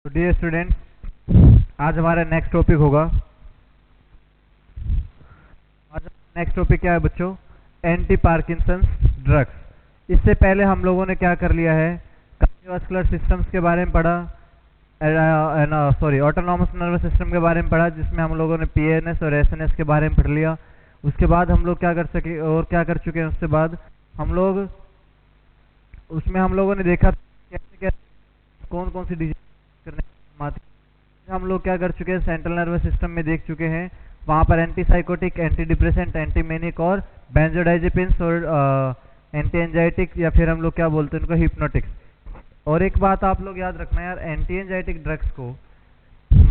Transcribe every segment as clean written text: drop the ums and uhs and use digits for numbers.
तो dear student, आज हमारा नेक्स्ट टॉपिक होगा। आज नेक्स्ट टॉपिक क्या है बच्चों? Anti Parkinson's drugs. इससे पहले हम लोगों ने क्या कर लिया है, कार्डियोवास्कुलर सिस्टम्स के बारे में पढ़ा, ऑटोनॉमस नर्वस सिस्टम के बारे में पढ़ा, जिसमें हम लोगों ने पीएनएस और एसएनएस के बारे में पढ़ लिया। उसके बाद हम लोग क्या कर सके और क्या कर चुके हैं, उसके बाद हम लोगों ने देखा कैसे कैसे कौन कौन सी डिजीज करने हम लोग क्या कर चुके हैं, सेंट्रल नर्वस सिस्टम में देख चुके हैं। वहाँ पर एंटीसाइकोटिक, एंटी डिप्रेसेंट, एंटीमेनिक और बेंजोडाइजेपिन्स और एंटी एंजाइटिक, या फिर हम लोग क्या बोलते हैं उनको, हिप्नोटिक्स। और एक बात आप लोग याद रखना यार, एंटी एंजाइटिक ड्रग्स को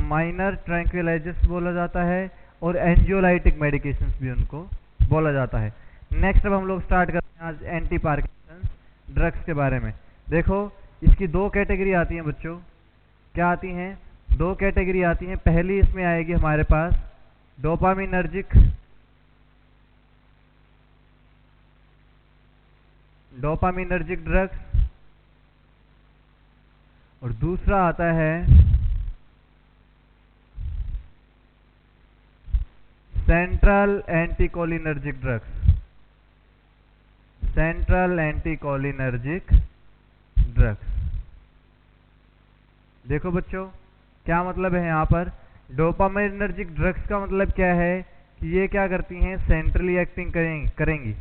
माइनर ट्रैंक्विलाइजर्स बोला जाता है और एंजियोलाइटिक मेडिकेशंस भी उनको बोला जाता है। नेक्स्ट अब हम लोग स्टार्ट करते हैं आज एंटी पार्किंसंस ड्रग्स के बारे में। देखो, इसकी दो कैटेगरी आती हैं बच्चों। क्या आती हैं? दो कैटेगरी आती हैं। पहली इसमें आएगी हमारे पास डोपामिनर्जिक ड्रग्स, और दूसरा आता है central anticholinergic drugs. Central anticholinergic drugs. देखो बच्चों, क्या मतलब है यहाँ पर? डोपामिनर्जिक ड्रग्स का मतलब क्या है कि ये क्या करती हैं, सेंट्रली एक्टिंग करेंगी।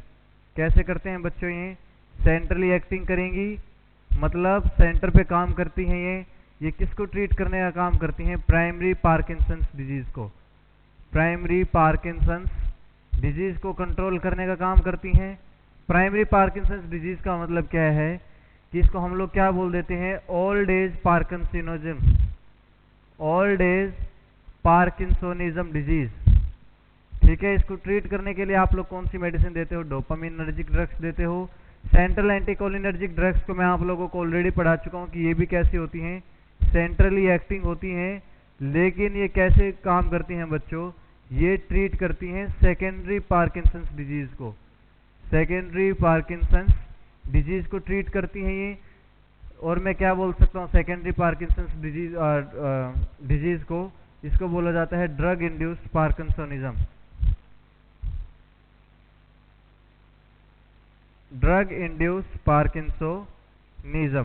कैसे करते हैं बच्चों? ये सेंट्रली एक्टिंग करेंगी, मतलब सेंटर पे काम करती हैं। ये किसको ट्रीट करने का काम करती हैं? प्राइमरी पार्किंसंस डिजीज को। प्राइमरी पार्किंसंस डिजीज को कंट्रोल करने का काम करती हैं। प्राइमरी पार्किंसंस डिजीज का मतलब क्या है कि इसको हम लोग क्या बोल देते हैं, old age parkinsonism. Old age parkinsonism disease. ठीक है, इसको ट्रीट करने के लिए आप लोग कौन सी मेडिसिन देते हो? डोपामिनर्जिक ड्रग्स देते हो। सेंट्रल एंटीकोलिनर्जिक ड्रग्स को मैं आप लोगों को ऑलरेडी पढ़ा चुका हूँ कि ये भी कैसी होती हैं, सेंट्रली एक्टिंग होती हैं। लेकिन ये कैसे काम करती हैं बच्चों? ये ट्रीट करती हैं सेकेंडरी पार्किंसंस डिजीज को। सेकेंडरी पार्किंसंस डिजीज को ट्रीट करती हैं ये। और मैं क्या बोल सकता हूँ, सेकेंडरी पार्किंसंस डिजीज को, इसको बोला जाता है drug induced parkinsonism. Drug induced parkinsonism.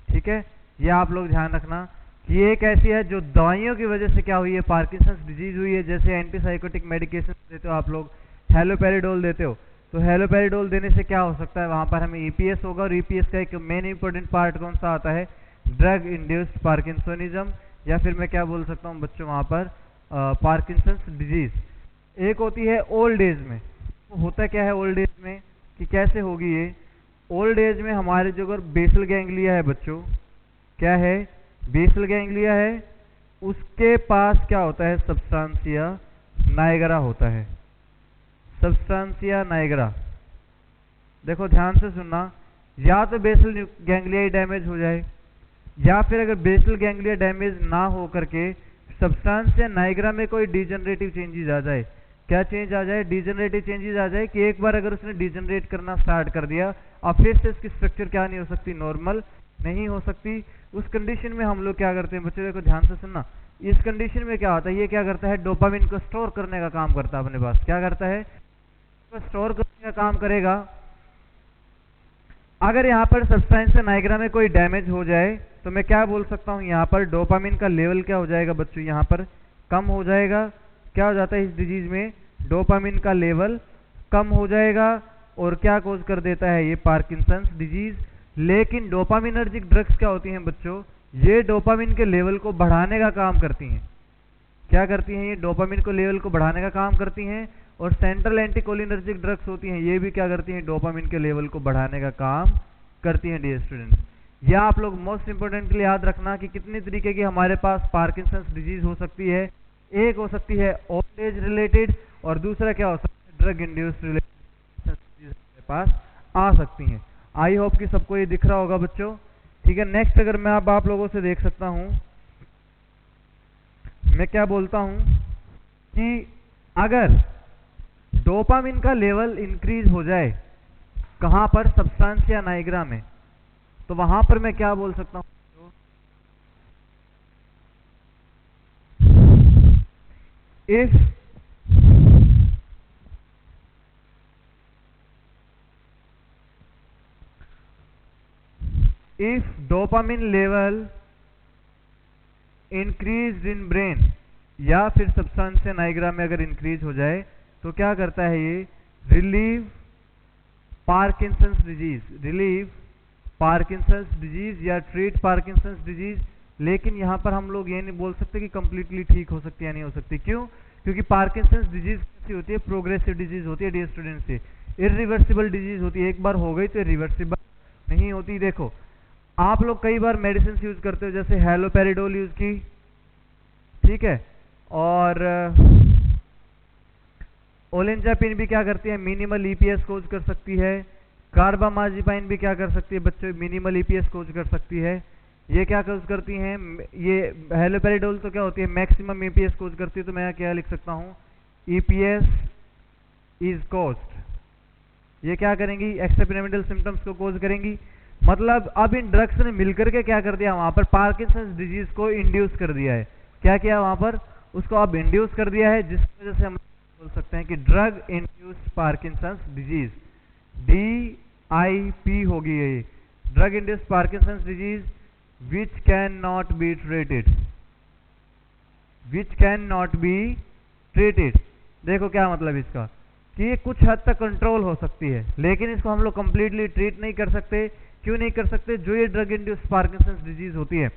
ठीक है, ये आप लोग ध्यान रखना कि ये एक ऐसी है जो दवाइयों की वजह से क्या हुई है, पार्किंसंस डिजीज हुई है। जैसे एंटीसाइकोटिक मेडिकेशन देते हो आप लोग, हेलोपेरिडोल देते हो, तो हेलोपेरिडोल देने से क्या हो सकता है, वहां पर हमें ईपीएस होगा। और ईपीएस का एक मेन इंपॉर्टेंट पार्ट कौन सा आता है? ड्रग इंड्यूस्ड पार्किंसोनिज्म, या फिर मैं क्या बोल सकता हूँ बच्चों वहां पर, पार्किंसंस डिजीज। एक होती है ओल्ड एज में। तो होता क्या है ओल्ड एज में, कि कैसे होगी ये? ओल्ड एज में हमारे जो अगर बेसल गैंग्लिया है बच्चों, क्या है? बेसल गैंग्लिया है, उसके पास क्या होता है? सब्सटेंसिया नाइग्रा होता है। सब्सटेंसिया नाइग्रा। देखो ध्यान से सुनना, या तो बेसल गैंग्लिया डैमेज हो जाए, या फिर अगर बेसल गैंग्लिया डैमेज ना हो करके सब्सटेंसिया नाइग्रा में कोई डिजेनरेटिव चेंजेस आ जाए। क्या चेंज आ जाए? डिजेनरेटिव चेंजेस आ जाए, कि एक बार अगर उसने डिजेनरेट करना स्टार्ट कर दिया, अब फिर से इसकी स्ट्रक्चर क्या नहीं हो सकती, नॉर्मल नहीं हो सकती। उस कंडीशन में हम लोग क्या करते हैं बच्चों? देखो ध्यान से सुनना, इस कंडीशन में क्या होता है, ये क्या करता है, डोपामिन को स्टोर करने का काम करता है अपने पास। क्या करता है? तो स्टोर करने का काम करेगा। अगर यहाँ पर सब्सटेंसिया नाइग्रा में कोई डैमेज हो जाए, तो मैं क्या बोल सकता हूँ, यहाँ पर डोपामिन का लेवल क्या हो जाएगा बच्चों? यहाँ पर कम हो जाएगा। क्या हो जाता है इस डिजीज में? डोपामिन का लेवल कम हो जाएगा। और क्या कोज कर देता है ये? Parkinson's disease. लेकिन डोपामिनर्जिक ड्रग्स क्या होती हैं बच्चों? ये डोपामिन के लेवल को बढ़ाने का काम करती हैं। क्या करती हैं ये? डोपामिन को लेवल को बढ़ाने का काम करती हैं। और सेंट्रल एंटीकोलिनर्जिक ड्रग्स होती हैं, ये भी क्या करती हैं? डोपामिन के लेवल को बढ़ाने का काम करती हैं डियर स्टूडेंट्स। यह आप लोग मोस्ट इंपोर्टेंटली याद रखना कि कितने तरीके की हमारे पास पार्किंसंस डिजीज हो सकती है। एक हो सकती है ओल्ड एज रिलेटेड, और दूसरा क्या हो सकता है? ड्रग इंड्यूस्ड रिलेटेड हमारे पास आ सकती हैं। आई होप कि सबको ये दिख रहा होगा बच्चों। ठीक है, नेक्स्ट अगर मैं अब आप लोगों से देख सकता हूं, मैं क्या बोलता हूं कि अगर डोपामिन का लेवल इंक्रीज हो जाए, कहां पर? सब्सटेंसिया नाइग्रा में। तो वहां पर मैं क्या बोल सकता हूं, if dopamine level increase in brain, या फिर सब्सटेंस नाइग्रा में अगर इंक्रीज हो जाए तो क्या करता है ये, रिलीव पार्किंसंस डिजीज या ट्रीट पार्किंसंस डिजीज। लेकिन यहां पर हम लोग ये नहीं बोल सकते कि कंप्लीटली ठीक हो सकती है या नहीं हो सकती। क्यों? क्योंकि पार्किंसंस डिजीज कैसी होती है, प्रोग्रेसिव डिजीज होती है डियर स्टूडेंट्स, से इरिवर्सिबल डिजीज होती है, एक बार हो गई तो रिवर्सिबल नहीं होती। देखो आप लोग कई बार मेडिसिन यूज करते हो, जैसे हैलोपेरिडोल यूज की, ठीक है, और ओलेंजापिन भी क्या करती है, मिनिमल ईपीएस कोज कर सकती है। कार्बामाजिपाइन भी क्या कर सकती है बच्चों, मिनिमल ईपीएस कोज कर सकती है। ये क्या कोज करती हैं, ये हैलोपेरिडोल तो क्या होती है, मैक्सिमम ईपीएस कोज करती है। तो मैं क्या लिख सकता हूं, ईपीएस इज कोज्ड। ये क्या करेंगी, एक्स्ट्रापिरामिडल सिम्टम्स को कोज करेंगी। मतलब अब इन ड्रग्स ने मिलकर के क्या कर दिया, वहां पर पार्किंसंस डिजीज को इंड्यूस कर दिया है। क्या किया वहां पर, उसको अब इंड्यूस कर दिया है, जिसकी वजह से हम बोल सकते हैं कि drug induced Parkinson's disease, DIP होगी ये, drug induced Parkinson's disease which can not be treated. देखो क्या मतलब इसका, कि ये कुछ हद तक कंट्रोल हो सकती है, लेकिन इसको हम लोग कंप्लीटली ट्रीट नहीं कर सकते। क्यों नहीं कर सकते, जो ये ड्रग इंड्यूस्ड पार्किंसंस डिजीज होती है,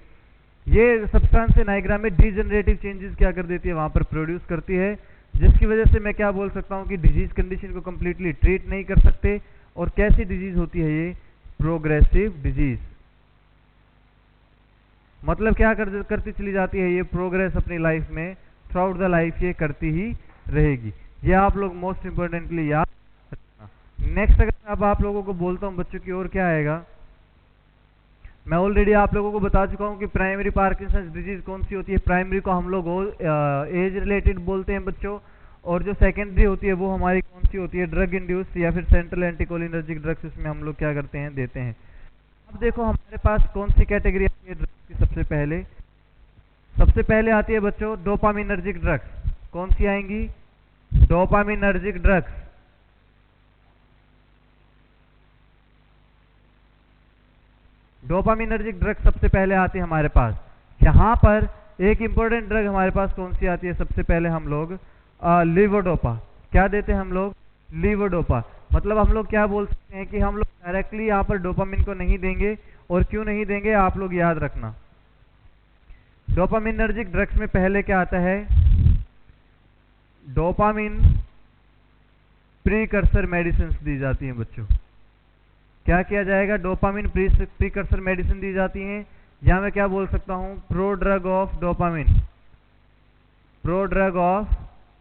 ये सब्सटेंस नाइग्रा में डिजेनरेटिव चेंजेस क्या कर देती है, वहां पर प्रोड्यूस करती है, जिसकी वजह से मैं क्या बोल सकता हूं कि डिजीज कंडीशन को कंप्लीटली ट्रीट नहीं कर सकते। और कैसी डिजीज होती है ये, प्रोग्रेसिव डिजीज। मतलब क्या करती चली जाती है ये, प्रोग्रेस अपनी लाइफ में थ्रू आउट द लाइफ ये करती ही रहेगी। ये आप लोग मोस्ट इंपोर्टेंटली याद रखना। नेक्स्ट अगर अब आप लोगों को बोलता हूं बच्चों की ओर, क्या आएगा, मैं ऑलरेडी आप लोगों को बता चुका हूं कि प्राइमरी पार्किंसंस डिजीज कौन सी होती है। प्राइमरी को हम लोग एज रिलेटेड बोलते हैं बच्चों, और जो सेकेंडरी होती है वो हमारी कौन सी होती है, ड्रग इंड्यूस्ड या फिर सेंट्रल एंटीकोलिनर्जिक ड्रग्स, इसमें हम लोग क्या करते हैं, देते हैं। अब देखो हमारे पास कौन सी कैटेगरी आती है ड्रग्स की, सबसे पहले आती है बच्चों डोपामिनर्जिक ड्रग्स। कौन सी आएंगी, डोपामिनर्जिक ड्रग्स। डोपामिनर्जिक ड्रग सबसे पहले आती है हमारे पास। यहां पर एक इंपॉर्टेंट ड्रग हमारे पास कौन सी आती है, सबसे पहले हम लोग लीवोडोपा। क्या देते हैं हम लोग, लीवोडोपा। मतलब हम लोग क्या बोल सकते हैं कि हम लोग डायरेक्टली यहां पर डोपामिन को नहीं देंगे। और क्यों नहीं देंगे, आप लोग याद रखना, डोपामिनर्जिक ड्रग्स में पहले क्या आता है, डोपामिन प्रीकर्सर मेडिसिन दी जाती हैं बच्चों। क्या किया जाएगा, डोपामिन प्रीकर्सर मेडिसिन दी जाती हैं, या मैं क्या बोल सकता हूं, प्रोड्रग ऑफ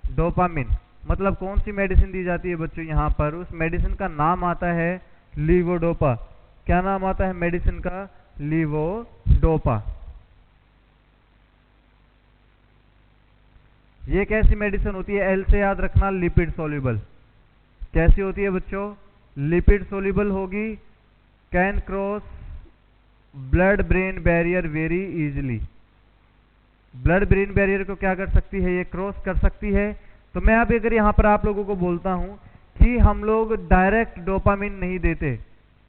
डोपामिन। मतलब कौन सी मेडिसिन दी जाती है बच्चों, यहां पर उस मेडिसिन का नाम आता है लीवोडोपा। क्या नाम आता है मेडिसिन का, लीवोडोपा। ये कैसी मेडिसिन होती है, एल से याद रखना, लिपिड सोल्यूबल। कैसी होती है बच्चों, लिपिड सोल्यूबल होगी, can cross blood brain barrier very easily. Blood brain barrier को क्या कर सकती है, ये क्रॉस कर सकती है। तो मैं अब अगर यहां पर आप लोगों को बोलता हूं कि हम लोग डायरेक्ट डोपामिन नहीं देते,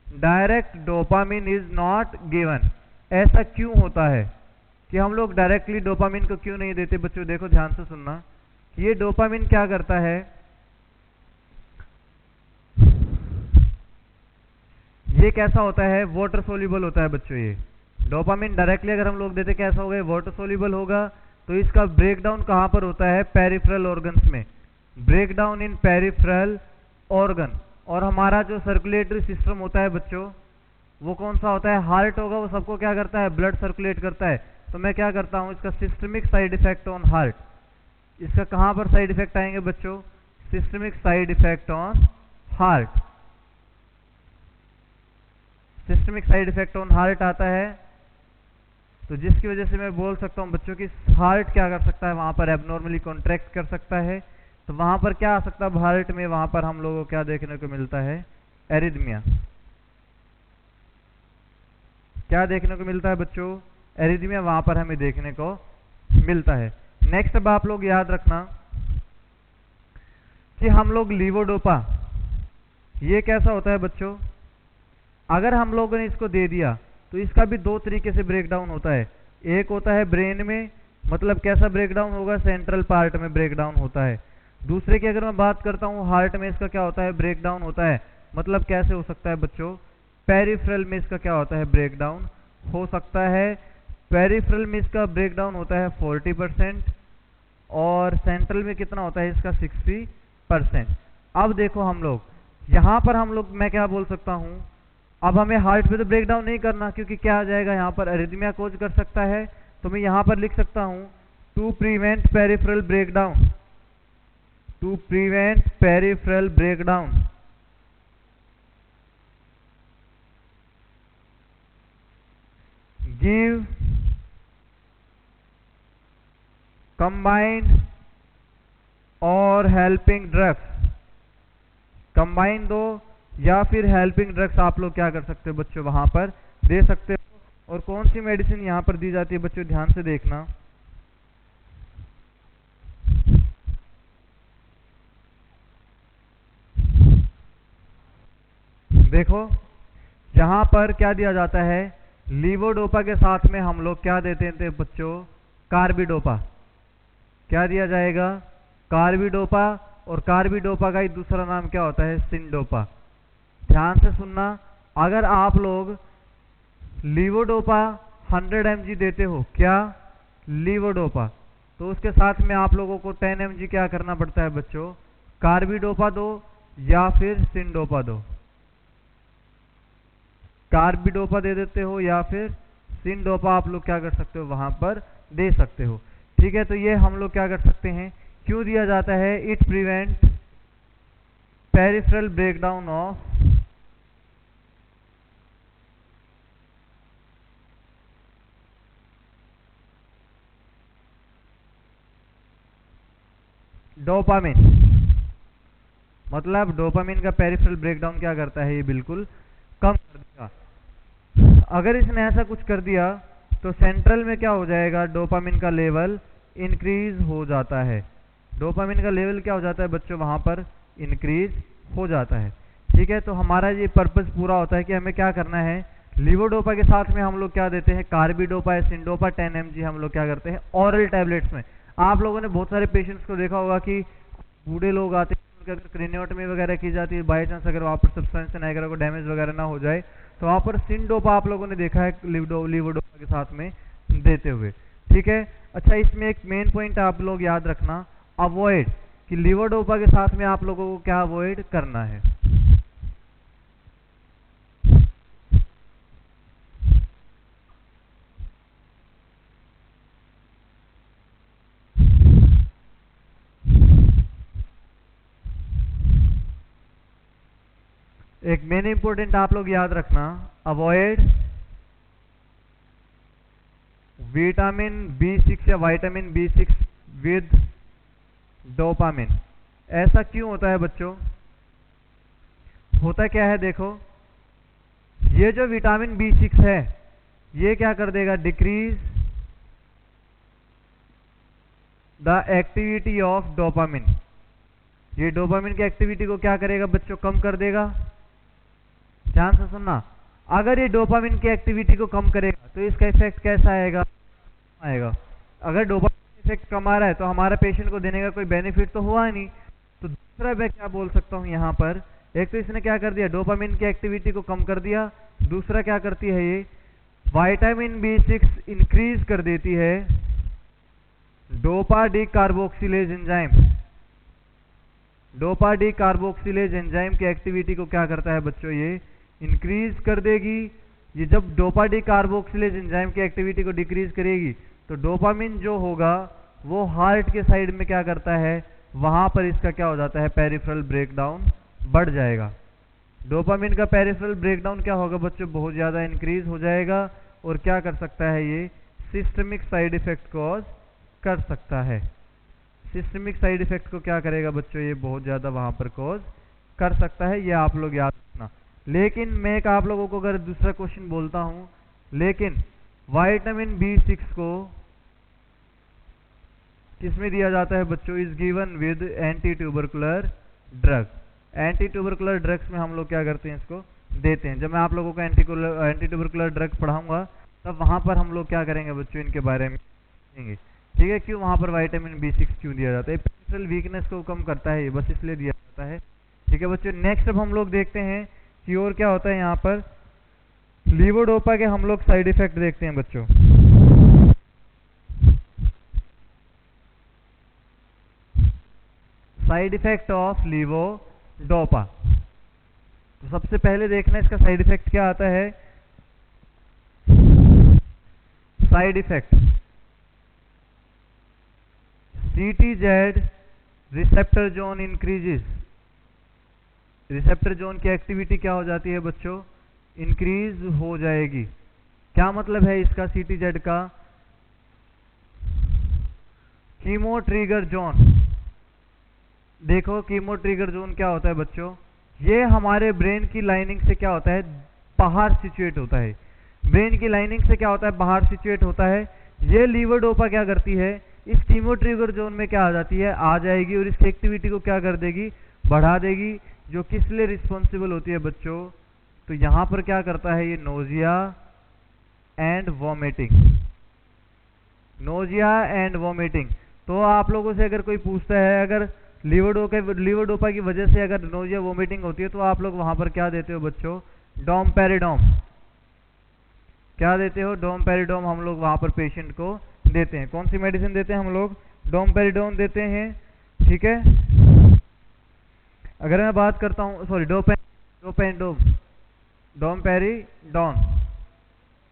direct dopamine is not given, ऐसा क्यों होता है कि हम लोग डायरेक्टली डोपामिन को क्यों नहीं देते बच्चों। देखो ध्यान से सुनना, ये डोपामिन क्या करता है, ये कैसा होता है, वाटर सोल्यूबल होता है बच्चों। ये डोपामिन डायरेक्टली अगर हम लोग देते कैसा होगा, वाटर सोल्यूबल होगा। तो इसका ब्रेकडाउन कहां पर होता है, पेरिफेरल ऑर्गन्स में, ब्रेकडाउन इन पेरिफेरल ऑर्गन। और हमारा जो सर्कुलेटरी सिस्टम होता है बच्चों, वो कौन सा होता है, हार्ट होगा। वो सबको क्या करता है, ब्लड सर्कुलेट करता है। तो मैं क्या करता हूं, इसका systemic side effect on heart, इसका कहां पर साइड इफेक्ट आएंगे बच्चों, systemic side effect on heart. Systemic side effect on heart आता है, तो जिसकी वजह से मैं बोल सकता हूं बच्चों की हार्ट क्या कर सकता है, वहां पर एबनॉर्मली कॉन्ट्रैक्ट कर सकता है। तो वहां पर क्या आ सकता है हार्ट में, वहां पर हम लोगों को क्या देखने को मिलता है, एरिथमिया। क्या देखने को मिलता है बच्चों? एरिथमिया वहां पर हमें देखने को मिलता है। नेक्स्ट अब आप लोग याद रखना कि हम लोग लीवोडोपा, ये कैसा होता है बच्चों? अगर हम लोगों ने इसको दे दिया तो इसका भी दो तरीके से ब्रेकडाउन होता है। एक होता है ब्रेन में, मतलब कैसा ब्रेकडाउन होगा? सेंट्रल पार्ट में ब्रेकडाउन होता है। दूसरे की अगर मैं बात करता हूँ हार्ट में, इसका क्या होता है? ब्रेकडाउन होता है। मतलब कैसे हो सकता है बच्चों? पेरिफेरल में इसका क्या होता है? ब्रेकडाउन हो सकता है। पेरिफेरल में इसका ब्रेकडाउन होता है 40% और सेंट्रल में कितना होता है इसका? 60%। अब देखो हम लोग यहाँ पर मैं क्या बोल सकता हूँ, अब हमें हार्ट पे तो ब्रेकडाउन नहीं करना, क्योंकि क्या आ जाएगा यहाँ पर? अरिथमिया कोज कर सकता है। तो मैं यहाँ पर लिख सकता हूँ to prevent peripheral breakdown, to prevent peripheral breakdown give combined और हेल्पिंग ड्रग्स। कंबाइन दो या फिर हेल्पिंग ड्रग्स आप लोग क्या कर सकते हो बच्चों? वहां पर दे सकते हो। और कौन सी मेडिसिन यहां पर दी जाती है बच्चों? ध्यान से देखना। देखो यहां पर क्या दिया जाता है? लीवोडोपा के साथ में हम लोग क्या देते थे बच्चों? कार्बिडोपा। क्या दिया जाएगा? कार्बिडोपा। और कार्बिडोपा का ही दूसरा नाम क्या होता है? सिंडोपा। ध्यान से सुनना, अगर आप लोग लीवोडोपा 100 mg देते हो, क्या? लीवोडोपा, तो उसके साथ में आप लोगों को 10 mg क्या करना पड़ता है बच्चों? कार्बिडोपा दो या फिर सिंडोपा दो। कार्बिडोपा दे देते हो या फिर सिंडोपा आप लोग क्या कर सकते हो? वहां पर दे सकते हो। ठीक है, तो ये हम लोग क्या कर सकते हैं? क्यों दिया जाता है? It prevent peripheral breakdown of dopamine. मतलब डोपामिन का पेरिफेरल ब्रेकडाउन क्या करता है? ये बिल्कुल कम कर देगा। अगर इसने ऐसा कुछ कर दिया तो सेंट्रल में क्या हो जाएगा? डोपामिन का लेवल इंक्रीज हो जाता है। डोपामिन का लेवल क्या हो जाता है बच्चों? वहां पर इंक्रीज हो जाता है। ठीक है, तो हमारा ये पर्पस पूरा होता है कि हमें क्या करना है? लीवोडोपा के साथ में हम लोग क्या देते हैं? कार्बिडोपा या सिंडोपा 10 mg हम लोग क्या करते हैं? ऑरल टैबलेट्स में। आप लोगों ने बहुत सारे पेशेंट्स को देखा होगा कि बूढ़े लोग आते हैं, उनका क्रेनियोटमी वगैरह की जाती है, बाई चांस अगर वहाँ पर सब्सटेंस नाइग्रा को डैमेज वगैरह ना हो जाए, तो वहाँ पर सिंडोपा आप लोगों ने देखा है लीवोडोपा के साथ में देते हुए। ठीक है, अच्छा इसमें एक मेन पॉइंट आप लोग याद रखना, अवॉइड, कि लीवोडोपा के साथ में आप लोगों को क्या अवॉइड करना है? एक मेन इंपॉर्टेंट आप लोग याद रखना, अवॉइड विटामिन B6 या विटामिन B6 विद डोपामिन। ऐसा क्यों होता है बच्चों? होता क्या है देखो, ये जो विटामिन B6 है ये क्या कर देगा? Decrease the activity of dopamine. ये डोपामिन की एक्टिविटी को क्या करेगा बच्चों? कम कर देगा। ध्यान से सुनना, अगर ये डोपामिन की एक्टिविटी को कम करेगा तो इसका इफेक्ट कैसा आएगा? अगर डोपामिन इफेक्ट कम आ रहा है तो हमारा पेशेंट को देने का कोई बेनिफिट तो हुआ नहीं। तो दूसरा मैं क्या बोल सकता हूँ यहाँ पर, एक तो इसने क्या कर दिया? डोपामिन की एक्टिविटी को कम कर दिया। दूसरा क्या करती है ये? विटामिन B6 इंक्रीज कर देती है dopa D carboxylase enzyme. Dopa D carboxylase enzyme की एक्टिविटी को क्या करता है बच्चों? ये इंक्रीज कर देगी। ये जब डोपा डी कार्बोक्सिलेज एंजाइम की एक्टिविटी को डिक्रीज करेगी तो डोपामिन जो होगा वो हार्ट के साइड में क्या करता है? वहां पर इसका क्या हो जाता है? पेरिफेरल ब्रेकडाउन बढ़ जाएगा। डोपामिन का पेरिफेरल ब्रेकडाउन क्या होगा बच्चों? बहुत ज्यादा इंक्रीज हो जाएगा। और क्या कर सकता है? ये सिस्टमिक साइड इफेक्ट कॉज कर सकता है। सिस्टमिक साइड इफेक्ट को क्या करेगा बच्चों? ये बहुत ज्यादा वहां पर कॉज कर सकता है। ये आप लोग याद रखना। लेकिन मैं एक आप लोगों को अगर दूसरा क्वेश्चन बोलता हूं लेकिन विटामिन B6 को किसमें दिया जाता है बच्चों? Is given with anti tubercular drug. Anti tubercular drugs में हम लोग क्या करते हैं, इसको देते हैं। जब मैं आप लोगों को एंटी ट्यूबरकुलर ड्रग पढ़ाऊंगा तब वहां पर हम लोग क्या करेंगे बच्चों, इनके बारे में देखेंगे। ठीक है, क्यों वहां पर विटामिन B6 क्यों दिया जाता है? पेरिफेरल वीकनेस को कम करता है, बस इसलिए दिया जाता है। ठीक है बच्चों, नेक्स्ट अब हम लोग देखते हैं कि और क्या होता है यहाँ पर। लीवोडोपा के हम लोग साइड इफेक्ट देखते हैं बच्चों। Side effect of levodopa. तो सबसे पहले देखना इसका साइड इफेक्ट क्या आता है। Side effect CTZ receptor zone increases. Receptor zone की एक्टिविटी क्या हो जाती है बच्चों? इंक्रीज हो जाएगी। क्या मतलब है इसका CTZ का? Chemo trigger zone. देखो कीमो ट्रिगर जोन क्या होता है बच्चों, ये हमारे ब्रेन की लाइनिंग से क्या होता है, बाहर सिचुएट होता है। ब्रेन की लाइनिंग से क्या होता है, बाहर सिचुएट होता है। ये लीवोडोपा क्या करती है, इस कीमो ट्रिगर जोन में क्या आ जाती है, आ जाएगी और इसकी एक्टिविटी को क्या कर देगी, बढ़ा देगी। जो किस लिए रिस्पॉन्सिबल होती है बच्चों? तो यहां पर क्या करता है ये, nausea and vomiting. Nausea and vomiting. तो आप लोगों से अगर कोई पूछता है, अगर लीवोडोपा की वजह से अगर नोजिया वोमिटिंग होती है, तो आप लोग वहां पर क्या देते हो बच्चों? डोमपेरिडोम। क्या देते हो? डोमपेरिडोम हम लोग वहां पर पेशेंट को देते हैं। कौन सी मेडिसिन देते हैं हम लोग? डोमपेरिडोम देते हैं। ठीक है, अगर मैं बात करता हूं, सॉरी डोमपेरिडोन,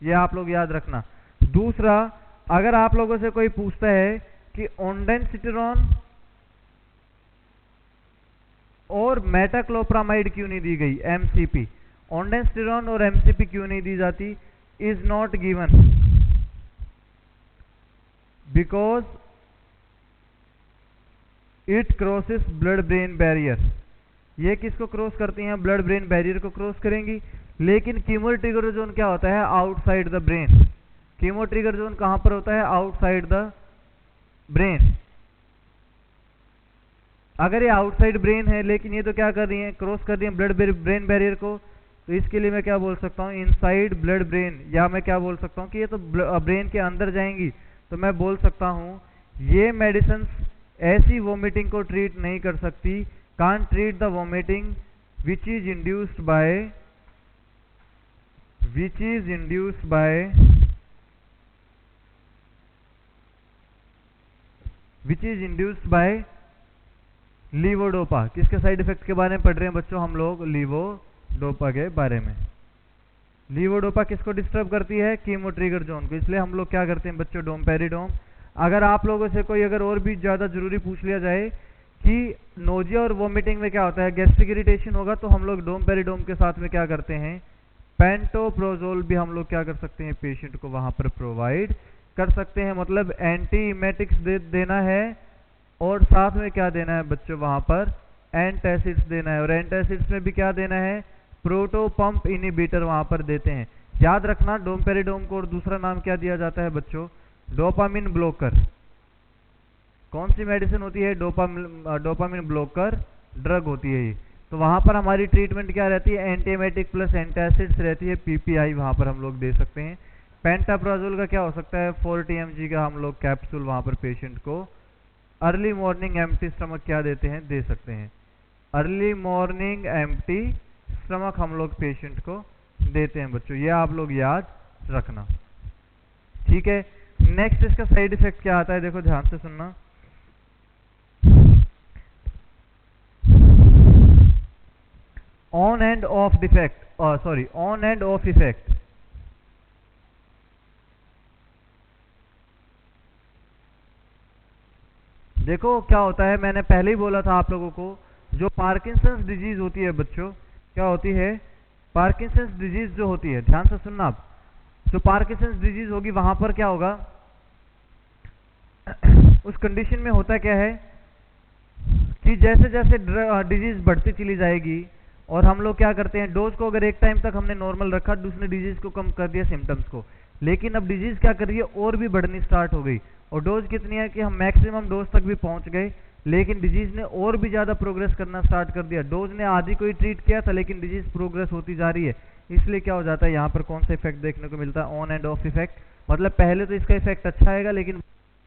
ये आप लोग याद रखना। दूसरा, अगर आप लोगों से कोई पूछता है कि ओंडेंसिट्रोन और मेटाक्लोप्रामाइड क्यों नहीं दी गई, MCP, ओंडेंसिट्रोन और MCP क्यों नहीं दी जाती, is not given because it crosses blood brain barrier. ये किसको क्रॉस करती हैं? ब्लड ब्रेन बैरियर को क्रॉस करेंगी। लेकिन कीमो ट्रिगर जोन क्या होता है? Outside the brain. Chemo trigger zone कहां पर होता है? Outside the brain. अगर ये आउटसाइड ब्रेन है, लेकिन ये तो क्या कर रही है, क्रॉस कर रही है ब्लड ब्रेन बैरियर को, तो इसके लिए मैं क्या बोल सकता हूँ, इनसाइड ब्लड ब्रेन। या मैं क्या बोल सकता हूँ कि ये तो ब्रेन के अंदर जाएंगी, तो मैं बोल सकता हूँ ये मेडिसिन ऐसी वोमिटिंग को ट्रीट नहीं कर सकती, can't treat the vomiting which is induced by levodopa. किसके साइड इफेक्ट के बारे में पढ़ रहे हैं बच्चों हम लोग? लीवोडोपा के बारे में। लीवोडोपा किसको डिस्टर्ब करती है? कीमो ट्रिगर जोन को। इसलिए हम लोग क्या करते हैं बच्चों? डोमपेरिडोम। अगर आप लोगों से कोई अगर और भी ज्यादा जरूरी पूछ लिया जाए कि नोजिया और वोमिटिंग में क्या होता है, गैस्ट्रिक इरिटेशन होगा, तो हम लोग डोमपेरिडोम के साथ में क्या करते हैं, पेंटोप्रोजोल भी हम लोग क्या कर सकते हैं, पेशेंट को वहां पर प्रोवाइड कर सकते हैं। मतलब एंटी इमेटिक्स देना है और साथ में क्या देना है बच्चों, वहां पर एंटासिड्स देना है। और एंटासिड्स में भी क्या देना है, प्रोटोपंप इनिबिटर वहां पर देते हैं। याद रखना डोमपेरिडोम को और दूसरा नाम क्या दिया जाता है बच्चों? Dopamine blocker. कौन सी मेडिसिन होती है? डोपामिन ब्लॉकर ड्रग होती है ये। तो वहां पर हमारी ट्रीटमेंट क्या रहती है? एंटीएमेटिक प्लस एंटासिड्स रहती है, PPI वहां पर हम लोग दे सकते हैं। पेंटाप्राजोल का क्या हो सकता है? 40 mg का हम लोग कैप्सूल वहां पर पेशेंट को अर्ली मॉर्निंग एम्प्टी स्टमक क्या देते हैं, दे सकते हैं। अर्ली मॉर्निंग एम्प्टी स्टमक हम लोग पेशेंट को देते हैं बच्चों, ये आप लोग याद रखना। ठीक है, नेक्स्ट इसका साइड इफेक्ट क्या आता है, देखो ध्यान से सुनना। On and of defect, sorry on and off effect. देखो क्या होता है, मैंने पहले ही बोला था आप लोगों को, जो पार्किंसंस डिजीज होती है बच्चों, क्या होती है, पार्किंसंस डिजीज जो होती है, ध्यान से सुनना आप, जो पार्किंसंस डिजीज होगी वहां पर क्या होगा, उस कंडीशन में होता क्या है कि जैसे जैसे डिजीज बढ़ती चली जाएगी, और हम लोग क्या करते हैं, डोज को अगर एक टाइम तक हमने नॉर्मल रखा, दूसरे डिजीज को कम कर दिया, सिम्टम्स को, लेकिन अब डिजीज क्या कर रही है, और भी बढ़नी स्टार्ट हो गई। और डोज कितनी है कि हम मैक्सिमम डोज तक भी पहुंच गए, लेकिन डिजीज ने और भी ज्यादा प्रोग्रेस करना स्टार्ट कर दिया। डोज ने आधी को ही ट्रीट किया था, लेकिन डिजीज प्रोग्रेस होती जा रही है। इसलिए क्या हो जाता है, यहाँ पर कौन सा इफेक्ट देखने को मिलता है, ऑन एंड ऑफ इफेक्ट। मतलब पहले तो इसका इफेक्ट अच्छा आएगा, लेकिन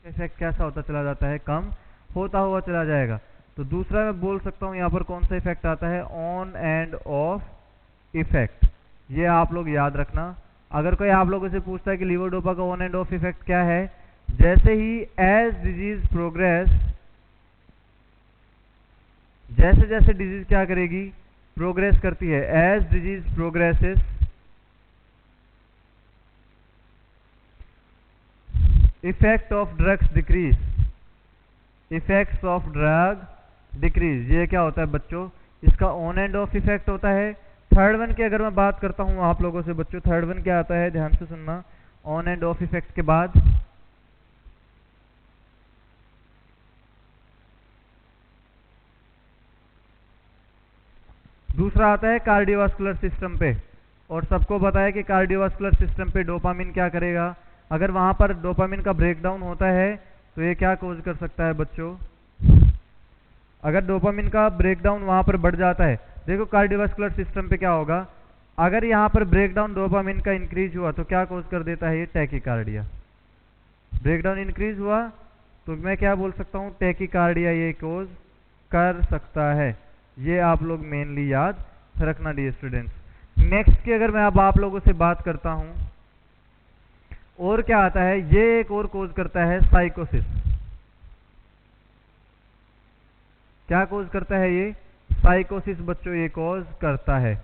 इफेक्ट कैसा होता चला जाता है, कम होता हुआ चला जाएगा। तो दूसरा मैं बोल सकता हूँ यहाँ पर कौन सा इफेक्ट आता है, ऑन एंड ऑफ इफेक्ट। ये आप लोग याद रखना। अगर कोई आप लोगों से पूछता है कि लीवोडोपा का ऑन एंड ऑफ इफेक्ट क्या है, जैसे ही एज डिजीज प्रोग्रेस, जैसे जैसे डिजीज क्या करेगी, प्रोग्रेस करती है, as disease progresses, effect of drugs decrease, effects of drug decrease. ये क्या होता है बच्चों, इसका ऑन एंड ऑफ इफेक्ट होता है। थर्ड वन की अगर मैं बात करता हूं आप लोगों से बच्चों, थर्ड वन क्या आता है, ध्यान से सुनना। ऑन एंड ऑफ इफेक्ट के बाद दूसरा आता है कार्डियोवास्कुलर सिस्टम पे। और सबको पता है कि कार्डियोवास्कुलर सिस्टम पे डोपामिन क्या करेगा, अगर वहां पर डोपामिन का ब्रेकडाउन होता है तो ये क्या कॉज कर सकता है बच्चों, अगर डोपामिन का ब्रेकडाउन वहां पर बढ़ जाता है, देखो कार्डियोवास्कुलर सिस्टम पे क्या होगा, अगर यहाँ पर ब्रेकडाउन डोपामिन का इंक्रीज हुआ तो क्या कॉज कर देता है, ये टैकीकार्डिया। ब्रेकडाउन इंक्रीज हुआ तो मैं क्या बोल सकता हूँ, टैकीकार्डिया ये कॉज कर सकता है। ये आप लोग मेनली याद रखना डियर स्टूडेंट्स। नेक्स्ट की अगर मैं अब आप लोगों से बात करता हूं, और क्या आता है, ये एक और कॉज करता है साइकोसिस। क्या कॉज करता है ये, साइकोसिस बच्चों ये कॉज करता है।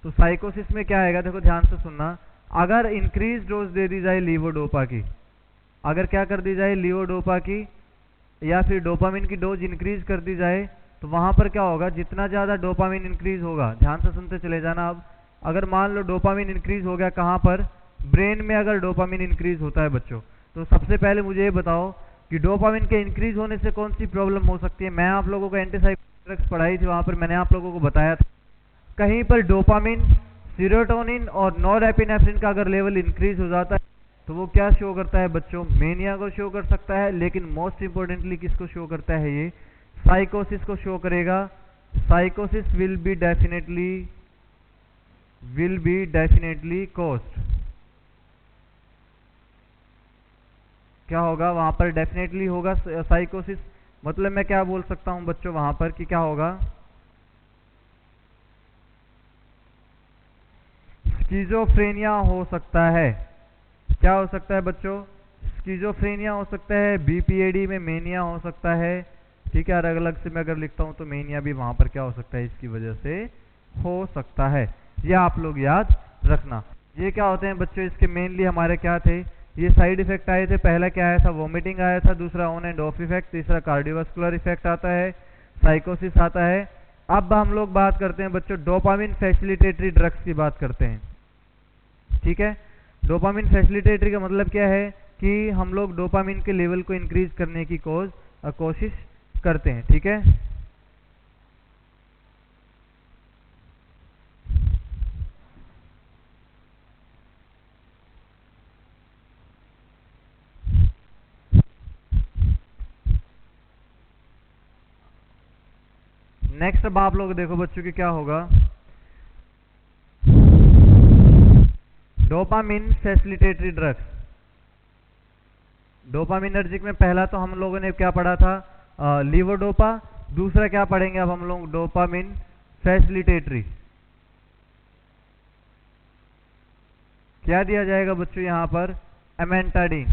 तो साइकोसिस में क्या आएगा, देखो ध्यान से सुनना। अगर इंक्रीज डोज दे दी जाए लीवोडोपा की, अगर क्या कर दी जाए लीवोडोपा की, या फिर डोपामिन की डोज इंक्रीज कर दी जाए, तो वहां पर क्या होगा, जितना ज्यादा डोपामिन इंक्रीज होगा, ध्यान से सुनते चले जाना। अब अगर मान लो डोपामिन इंक्रीज हो गया, कहां पर, ब्रेन में अगर डोपामिन इंक्रीज होता है बच्चों, तो सबसे पहले मुझे ये बताओ कि डोपामिन के इंक्रीज होने से कौन सी प्रॉब्लम हो सकती है। मैं आप लोगों को एंटीसाइकोटिक ड्रग्स पढ़ाई थी, वहां पर मैंने आप लोगों को बताया था, कहीं पर डोपामिन, सीरोटोनिन और नॉरएपिनेफ्रिन का अगर लेवल इंक्रीज हो जाता है तो वो क्या शो करता है बच्चों, मेनिया को शो कर सकता है, लेकिन मोस्ट इंपोर्टेंटली किसको शो करता है, ये साइकोसिस को शो करेगा। साइकोसिस विल बी डेफिनेटली कॉज्ड, क्या होगा वहां पर, डेफिनेटली होगा साइकोसिस। मतलब मैं क्या बोल सकता हूं बच्चों वहां पर कि क्या होगा, स्किज़ोफ्रेनिया हो सकता है। क्या हो सकता है बच्चों, स्किज़ोफ्रेनिया हो सकता है, बीपीएडी में मेनिया हो सकता है। ठीक है, अलग अलग से मैं अगर लिखता हूं तो मेनिया भी वहां पर क्या हो सकता है, इसकी वजह से हो सकता है। ये आप लोग याद रखना। ये क्या होते हैं बच्चों, इसके मेनली हमारे क्या थे, ये साइड इफेक्ट आए थे। पहला क्या आया था, वोमिटिंग आया था, दूसरा ऑन एंड ऑफ इफेक्ट, तीसरा कार्डियोवास्कुलर इफेक्ट आता है, साइकोसिस आता है। अब हम लोग बात करते हैं बच्चों डोपामिन फैसिलिटेटरी ड्रग्स की बात करते हैं। ठीक है, डोपामिन फैसिलिटेटरी का मतलब क्या है कि हम लोग डोपामिन के लेवल को इंक्रीज करने की कोशिश करते हैं। ठीक है, नेक्स्ट अब आप लोग देखो बच्चों कि क्या होगा, डोपामिन फैसिलिटेटरी ड्रग्स। डोपामिनर्जिक में पहला तो हम लोगों ने क्या पढ़ा था, लीवोडोपा। दूसरा क्या पढ़ेंगे अब हम लोग, डोपामिन फैसिलिटेटरी। क्या दिया जाएगा बच्चों यहाँ पर, एमेंटाडीन।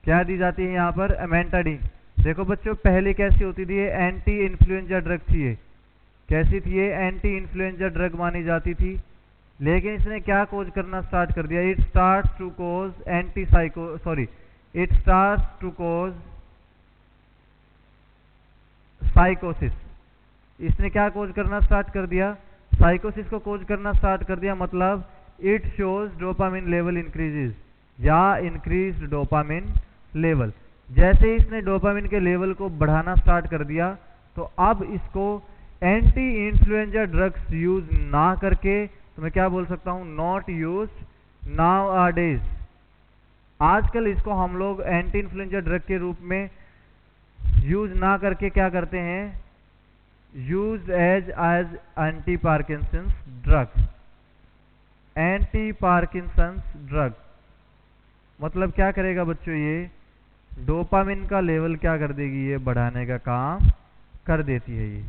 क्या दी जाती है यहाँ पर, एमेंटाडीन। देखो बच्चों पहले कैसी होती थी, ये एंटी इन्फ्लुएंजा ड्रग थी। ये कैसी थी, ये एंटी इन्फ्लुएंजा ड्रग मानी जाती थी, लेकिन इसने क्या कोज करना स्टार्ट कर दिया, इट स्टार्ट्स टू कोज साइकोसिस। इसने क्या कोज करना स्टार्ट कर दिया, साइकोसिस को कोज करना स्टार्ट कर दिया। मतलब it shows dopamine level increases या इंक्रीज्ड डोपामिन लेवल। जैसे ही इसने डोपामिन के लेवल को बढ़ाना स्टार्ट कर दिया तो अब इसको एंटी इन्फ्लुएंजा ड्रग्स यूज ना करके, तो मैं क्या बोल सकता हूं, नॉट यूज नाउअडेज। आजकल इसको हम लोग एंटी इन्फ्लुएंजा ड्रग के रूप में यूज ना करके क्या करते हैं, use as anti Parkinson's drug. Anti Parkinson's drug मतलब क्या करेगा बच्चों, ये डोपामिन का लेवल क्या कर देगी, ये बढ़ाने का काम कर देती है। ये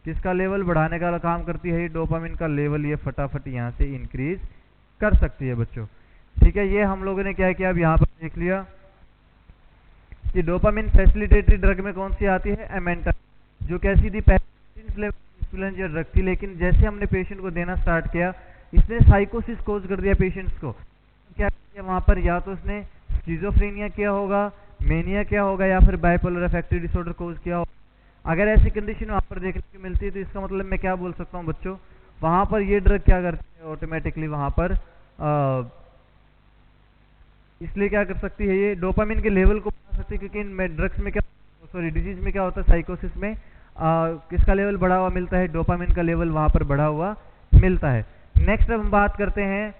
किसका लेवल बढ़ाने का काम करती है, ये डोपामिन का लेवल ये फटाफट यहाँ से इंक्रीज कर सकती है बच्चों। ठीक है, ये हम लोगों ने क्या किया, अब यहाँ पर देख लिया कि डोपामिन फैसिलिटेटरी ड्रग में कौन सी आती है, एमेंटा, जो कैसी थी, पहले इन्फ्लुएंजा ड्रग थी, लेकिन जैसे हमने पेशेंट को देना स्टार्ट किया इसने साइकोसिस कोज कर दिया पेशेंट्स को। क्या किया वहां पर, या तो उसने स्किज़ोफ्रेनिया किया होगा, मेनिया किया होगा, या फिर बाइपोलर अफेक्टिव डिसऑर्डर कोज किया होगा। अगर ऐसी कंडीशन वहां पर देखने को मिलती है तो इसका मतलब मैं क्या बोल सकता हूँ बच्चों, वहां पर ये ड्रग क्या करती है, ऑटोमेटिकली वहां पर इसलिए क्या कर सकती है, ये डोपामिन के लेवल को बढ़ा सकती है, क्योंकि इन ड्रग्स में क्या, सॉरी डिजीज में क्या होता है, साइकोसिस में किसका लेवल बढ़ा हुआ मिलता है, डोपामिन का लेवल वहां पर बढ़ा हुआ मिलता है। नेक्स्ट अब हम बात करते हैं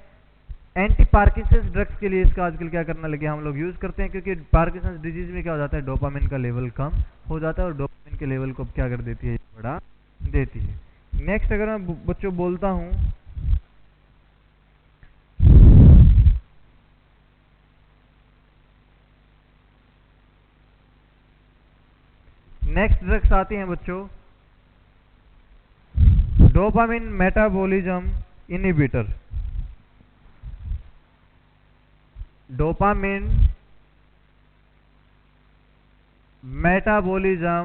एंटी पार्किंसंस ड्रग्स के लिए। इसका आजकल क्या करना लगे, हम लोग यूज करते हैं, क्योंकि पार्किंसंस डिजीज में क्या हो जाता है, डोपामिन का लेवल कम हो जाता है और डोपामिन के लेवल को क्या कर देती है, बढ़ा देती है। नेक्स्ट अगर मैं बच्चों बोलता हूं, नेक्स्ट ड्रग्स आती हैं बच्चों dopamine metabolism inhibitor. Dopamine metabolism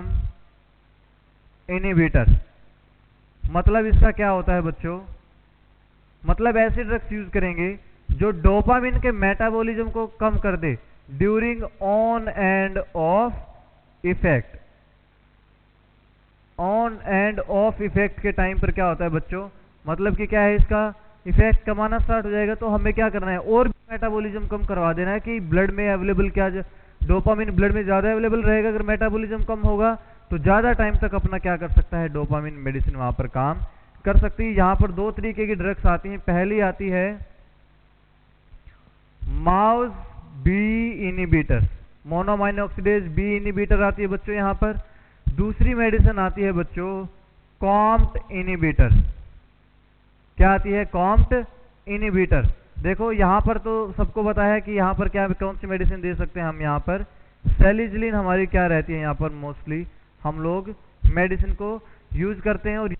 inhibitor मतलब इसका क्या होता है बच्चों, मतलब ऐसे ड्रग्स यूज करेंगे जो डोपामिन के मेटाबॉलिज्म को कम कर दे during on and off effect. On and off effect के टाइम पर क्या होता है बच्चों, मतलब कि क्या है, इसका इफेक्ट कमाना स्टार्ट हो जाएगा तो हमें क्या करना है, और भी मेटाबॉलिज्म कम करवा देना है कि ब्लड में अवेलेबल क्या, डोपामिन ब्लड में ज्यादा अवेलेबल रहेगा। अगर मेटाबॉलिज्म कम होगा तो ज्यादा टाइम तक अपना क्या कर सकता है, डोपामिन मेडिसिन वहां पर काम कर सकती है। यहां पर दो तरीके की ड्रग्स आती हैं, पहली आती है mouse B inhibitor, monoamine oxidase B inhibitor आती है बच्चों यहां पर। दूसरी मेडिसिन आती है बच्चों कॉम्ट इनहिबिटर। क्या आती है, कॉम्ट इनहिबिटर। देखो यहां पर तो सबको पता है कि यहां पर क्या कौन सी मेडिसिन दे सकते हैं हम, यहां पर सेलिजलिन हमारी क्या रहती है, यहां पर मोस्टली हम लोग मेडिसिन को यूज करते हैं। और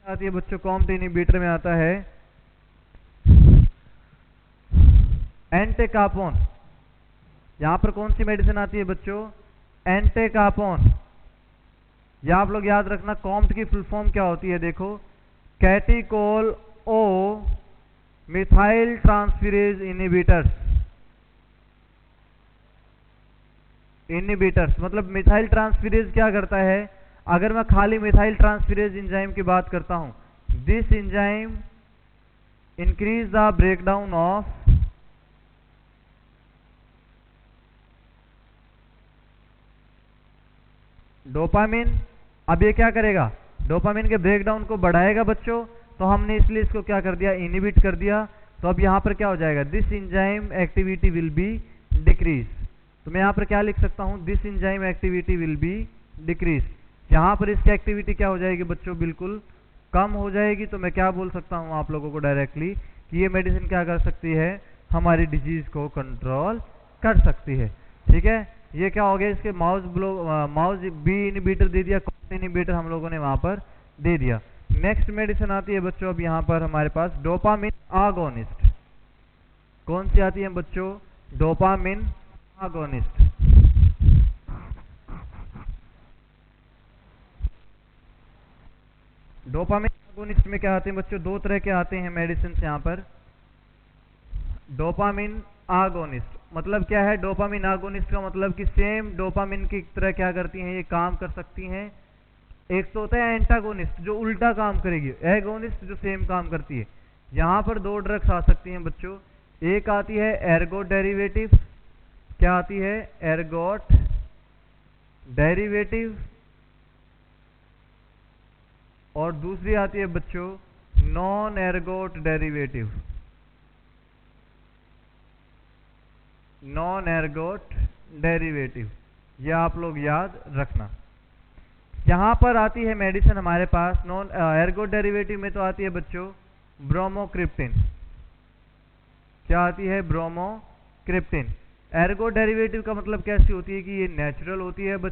आती है बच्चों कॉम्ट इनहिबिटर में आता है एंटेकापोन। यहां पर कौन सी मेडिसिन आती है बच्चों, एंटेकापोन। या आप लोग याद रखना कॉम्ट की फुल फॉर्म क्या होती है, देखो कैटिकोल ओ मिथाइल ट्रांसफेरेज इनहिबिटर्स। इनहिबिटर्स मतलब मिथाइल ट्रांसफेरेज क्या करता है, अगर मैं खाली मिथाइल ट्रांसफेरेज एंजाइम की बात करता हूं, this enzyme increase the breakdown of dopamine. अब ये क्या करेगा, डोपामिन के ब्रेकडाउन को बढ़ाएगा बच्चों, तो हमने इसलिए इसको क्या कर दिया, इनहिबिट कर दिया। तो अब यहां पर क्या हो जाएगा, this enzyme activity will be decrease. तो मैं यहां पर क्या लिख सकता हूं, this enzyme activity will be decrease. यहां पर इसकी एक्टिविटी क्या हो जाएगी बच्चों, बिल्कुल कम हो जाएगी। तो मैं क्या बोल सकता हूं आप लोगों को डायरेक्टली कि ये मेडिसिन क्या कर सकती है, हमारी डिजीज को कंट्रोल कर सकती है। ठीक है, ये क्या हो गया, इसके माउस बी इनहिबिटर दे दिया, कॉम्ट इनहिबिटर हम लोगों ने वहां पर दे दिया। नेक्स्ट मेडिसिन आती है बच्चों अब यहां पर हमारे पास डोपामिन आगोनिस्ट। कौन सी आती है बच्चों, डोपामिन आगोनिस्ट। डोपामिन आगोनिस्ट में क्या आते हैं बच्चों, दो तरह के आते हैं मेडिसिन यहां पर। डोपामिन आगोनिस्ट मतलब क्या है, डोपामिन आगोनिस्ट का मतलब कि सेम डोपामिन की तरह क्या करती हैं, ये काम कर सकती हैं। एक तो होता है एंटागोनिस्ट जो उल्टा काम करेगी, एगोनिस्ट जो सेम काम करती है। यहां पर दो ड्रग्स आ सकती हैं बच्चों, एक आती है एर्गोट डेरिवेटिव। क्या आती है, एर्गोट डेरिवेटिव। और दूसरी आती है बच्चों non ergot derivative. Non ergot derivative, यह आप लोग याद रखना। यहां पर आती है मेडिसिन हमारे पास नॉन एर्गोट डेरिवेटिव में तो आती है बच्चों ब्रोमोक्रिप्टिन। क्या आती है? ब्रोमोक्रिप्टिन। एर्गोट डेरिवेटिव का मतलब कैसी होती है कि ये नेचुरल होती है बच्चों।